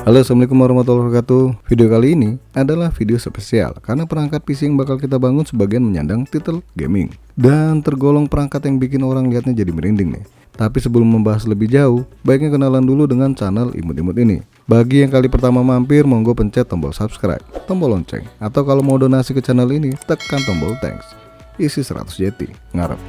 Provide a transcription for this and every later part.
Halo, assalamualaikum warahmatullahi wabarakatuh. Video kali ini adalah video spesial karena perangkat PC yang bakal kita bangun sebagian menyandang titel gaming dan tergolong perangkat yang bikin orang lihatnya jadi merinding nih. Tapi sebelum membahas lebih jauh, baiknya kenalan dulu dengan channel imut-imut ini. Bagi yang kali pertama mampir, monggo pencet tombol subscribe, tombol lonceng, atau kalau mau donasi ke channel ini, tekan tombol thanks. Isi 100 JT, ngarep.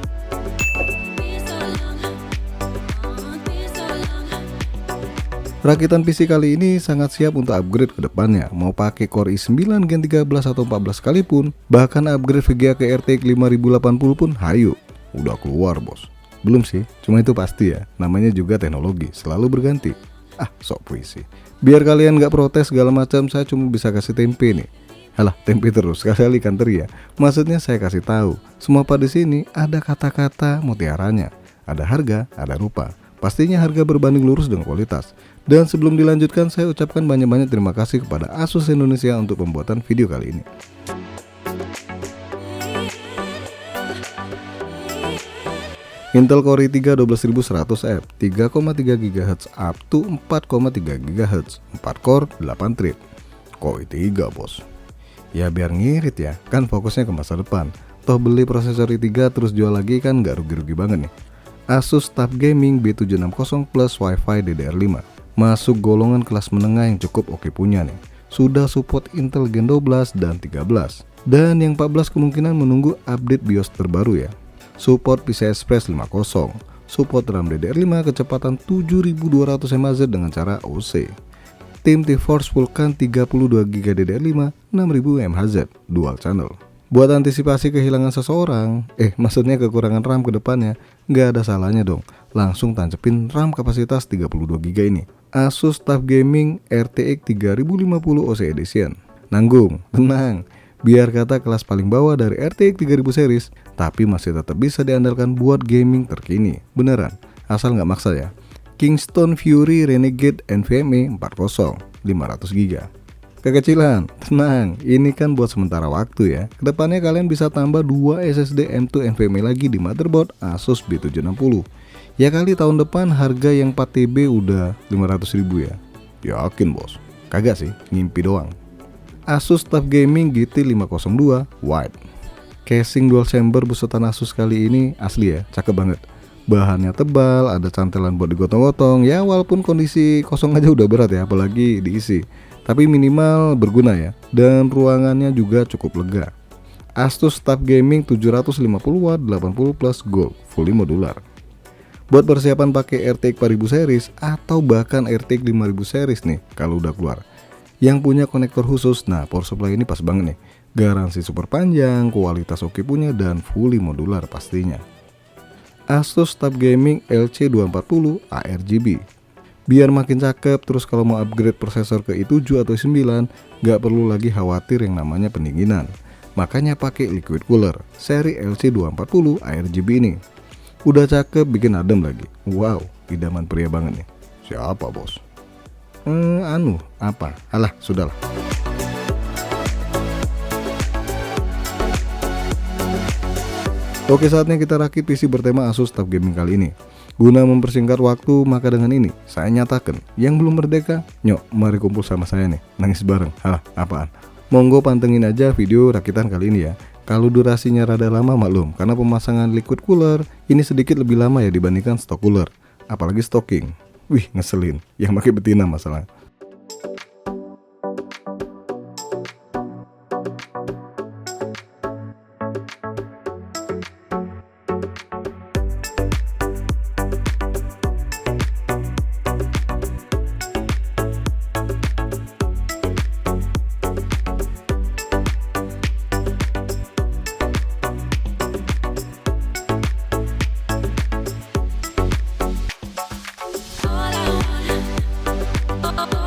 Rakitan PC kali ini sangat siap untuk upgrade ke depannya. Mau pakai Core i9 Gen 13 atau 14 sekalipun, bahkan upgrade VGA ke RTX 5080 pun hayu. Udah keluar bos. Belum sih, cuma itu pasti ya. Namanya juga teknologi, selalu berganti. Sok puisi. Biar kalian gak protes segala macam, saya cuma bisa kasih tempe nih. Halah, tempe terus, sekali ikan teri ya. Maksudnya saya kasih tahu, semua pada sini ada kata-kata mutiaranya. Ada harga, ada rupa. Pastinya harga berbanding lurus dengan kualitas. Dan sebelum dilanjutkan, saya ucapkan banyak-banyak terima kasih kepada Asus Indonesia untuk pembuatan video kali ini. Intel Core i3 12100F 3,3 GHz up to 4,3 GHz 4 core 8 thread. Core i3 bos. Ya biar ngirit ya, kan fokusnya ke masa depan. Toh beli prosesor i3 terus jual lagi kan gak rugi-rugi banget nih. Asus TUF Gaming B760 Plus Wi-Fi DDR5. Masuk golongan kelas menengah yang cukup oke punya nih. Sudah support Intel Gen 12 dan 13. Dan yang 14 kemungkinan menunggu update BIOS terbaru ya. Support PCI Express 5.0. Support RAM DDR5 kecepatan 7200 mHz dengan cara OC. Tim T-Force Vulkan 32GB DDR5 6000 mHz dual channel. Buat antisipasi kehilangan seseorang, maksudnya kekurangan RAM ke depannya, nggak ada salahnya dong. Langsung tancepin RAM kapasitas 32GB ini. Asus TUF Gaming RTX 3050 OC Edition. Nanggung, tenang. Biar kata kelas paling bawah dari RTX 3000 series, tapi masih tetap bisa diandalkan buat gaming terkini. Beneran, asal nggak maksa ya. Kingston Fury Renegade NVMe 4.0 500GB. Kekecilan, tenang, ini kan buat sementara waktu ya. Kedepannya kalian bisa tambah 2 SSD M2 NVMe lagi di motherboard Asus B760. Ya kali tahun depan harga yang 4TB udah 500.000 ya. Yakin bos? Kagak sih, ngimpi doang. Asus TUF Gaming GT502 White. Casing dual chamber besutan Asus kali ini asli ya, cakep banget. Bahannya tebal, ada cantelan buat digotong-gotong. Ya walaupun kondisi kosong aja udah berat ya, apalagi diisi. Tapi minimal berguna ya, dan ruangannya juga cukup lega. Asus TUF Gaming 750W 80 plus Gold, fully modular. Buat persiapan pakai RTX 4000 series atau bahkan RTX 5000 series nih kalau udah keluar. Yang punya konektor khusus, nah power supply ini pas banget nih. Garansi super panjang, kualitas oke punya, dan fully modular pastinya. Asus TUF Gaming LC240 ARGB. Biar makin cakep, terus kalau mau upgrade prosesor ke i7 atau i9, gak perlu lagi khawatir yang namanya pendinginan. Makanya pakai liquid cooler, seri LC240 ARGB ini. Udah cakep, bikin adem lagi. Wow, idaman pria banget nih. Siapa bos? Apa? Alah, sudahlah. Oke, saatnya kita rakit PC bertema Asus TUF Gaming kali ini. Guna mempersingkat waktu, maka dengan ini saya nyatakan, yang belum merdeka, mari kumpul sama saya nih, nangis bareng. Halah, apaan? Monggo pantengin aja video rakitan kali ini ya. Kalau durasinya rada lama maklum, karena pemasangan liquid cooler ini sedikit lebih lama ya dibandingkan stok cooler. Apalagi stocking. Wih, ngeselin. Yang pakai betina masalah. All I want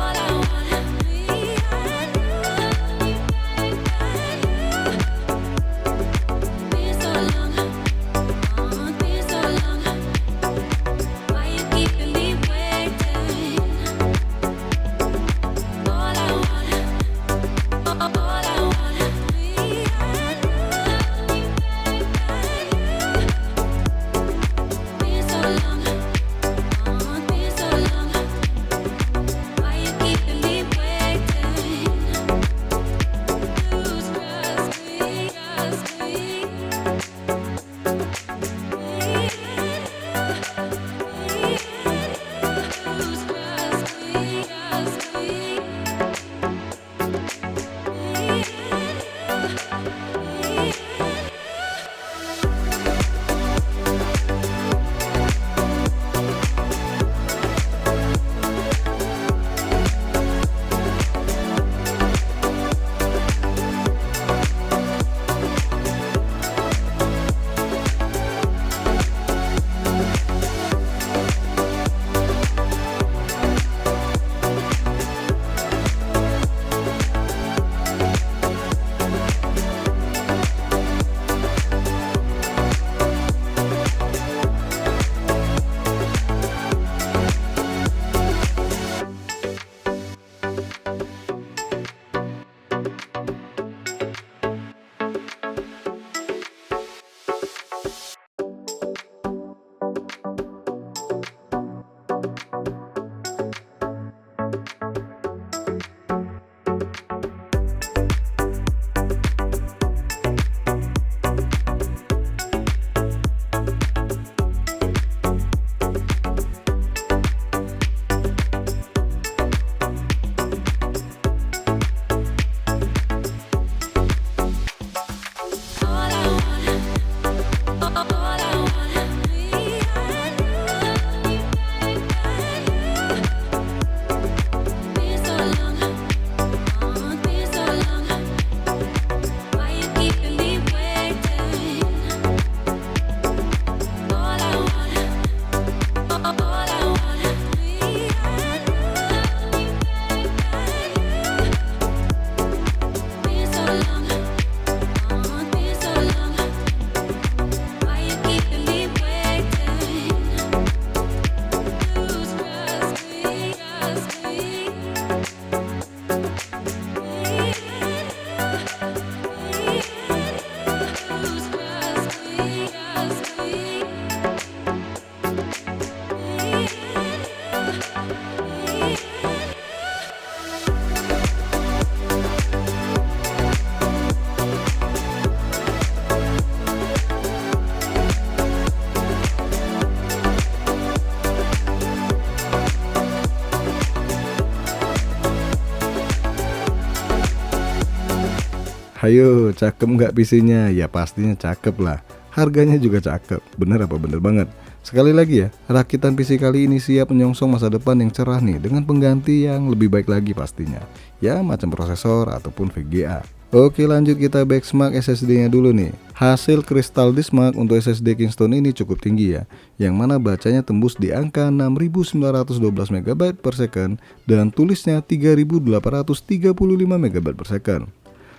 Hayo, cakep nggak PC-nya? Ya pastinya cakep lah. Harganya juga cakep. Bener apa bener banget? Sekali lagi ya, rakitan PC kali ini siap menyongsong masa depan yang cerah nih dengan pengganti yang lebih baik lagi pastinya. Ya macam prosesor ataupun VGA. Oke, lanjut kita benchmark SSD-nya dulu nih. Hasil Crystal Diskmark untuk SSD Kingston ini cukup tinggi ya, yang mana bacanya tembus di angka 6912 MB per second dan tulisnya 3835 MB per second.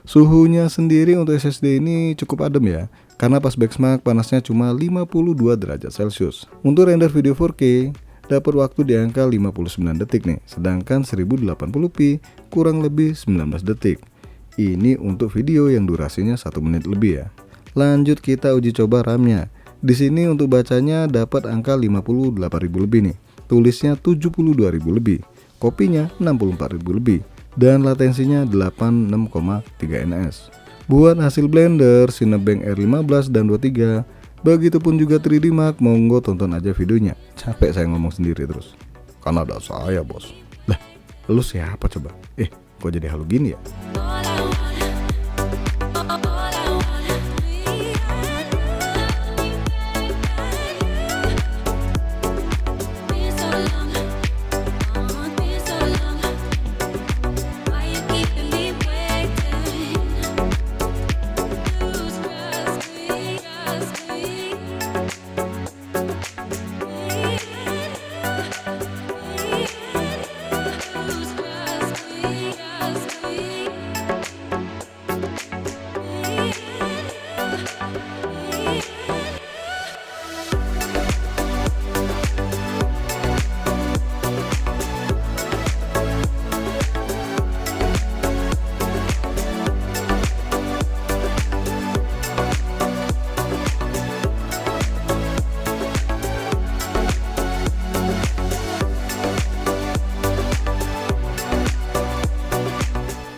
Suhunya sendiri untuk SSD ini cukup adem ya, karena pas benchmark panasnya cuma 52 derajat Celcius. Untuk render video 4K dapat waktu di angka 59 detik nih, sedangkan 1080p kurang lebih 19 detik. Ini untuk video yang durasinya 1 menit lebih ya. Lanjut kita uji coba RAM-nya. Di sini untuk bacanya dapat angka 58.000 lebih nih, tulisnya 72.000 lebih, kopinya 64.000 lebih, dan latensinya 86,3 ns. Buat hasil Blender, Cinebench R15 dan 23, begitupun juga 3D Mark, monggo tonton aja videonya. Capek saya ngomong sendiri terus, karena ada saya bos. Lah, lu siapa coba? Kok jadi halu gini ya?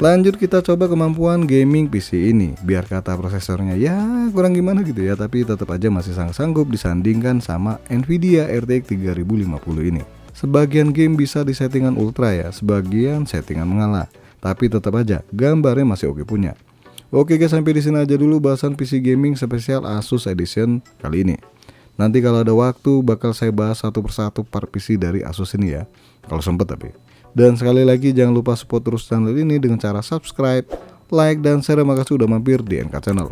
Lanjut kita coba kemampuan gaming PC ini. Biar kata prosesornya ya kurang gimana gitu ya, tapi tetap aja masih sanggup disandingkan sama Nvidia RTX 3050 ini. Sebagian game bisa di settingan ultra ya, sebagian settingan mengalah, tapi tetap aja gambarnya masih oke punya. Oke guys, sampai di sini aja dulu bahasan PC gaming spesial Asus Edition kali ini. Nanti kalau ada waktu bakal saya bahas satu persatu part PC dari Asus ini ya, kalau sempet tapi. Dan sekali lagi jangan lupa support terus channel ini dengan cara subscribe, like, dan share. Makasih udah mampir di NK Channel.